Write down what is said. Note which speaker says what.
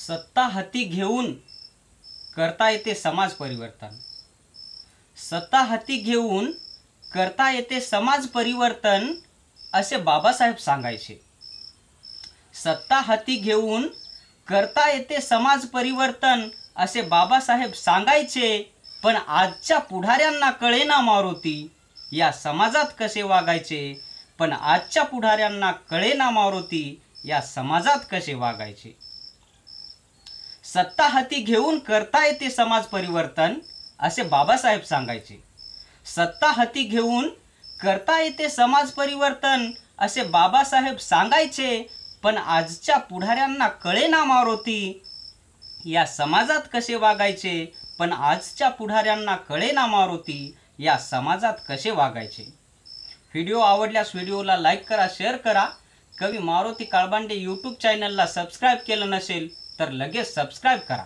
Speaker 1: सत्ता हाती घेऊन करता येते समाज परिवर्तन। सत्ता हाती घेऊन करता येते समाज परिवर्तन असे बाबासाहेब सांगायचे। सत्ता हाती घेऊन करता येते समाज परिवर्तन असे बाबासाहेब सांगायचे, पण आजच्या पुढाऱ्यांना कळेना मारुती या समाजात कसे वागायचे। पण आजच्या पुढाऱ्यांना कळेना मारुती या समाजात कसे वागायचे। सत्ता हाती घेऊन करता येते समाज परिवर्तन असे बाबासाहेब सांगायचे। सत्ता हाती घेऊन करता येते समाज परिवर्तन असे बाबासाहेब सांगायचे, पण आजच्या पुढाऱ्यांना कळेना मारुती या समाजात कसे वागायचे। पण आजच्या पुढाऱ्यांना कळेना मारुती या समाजात कसे वागायचे। व्हिडिओ आवडल्यास व्हिडिओला लाईक करा, शेअर करा। कवी मारुती काळबांडे यूट्यूब चॅनलला सबस्क्राईब केलं नसेल तर लगेच सबस्क्राईब करा।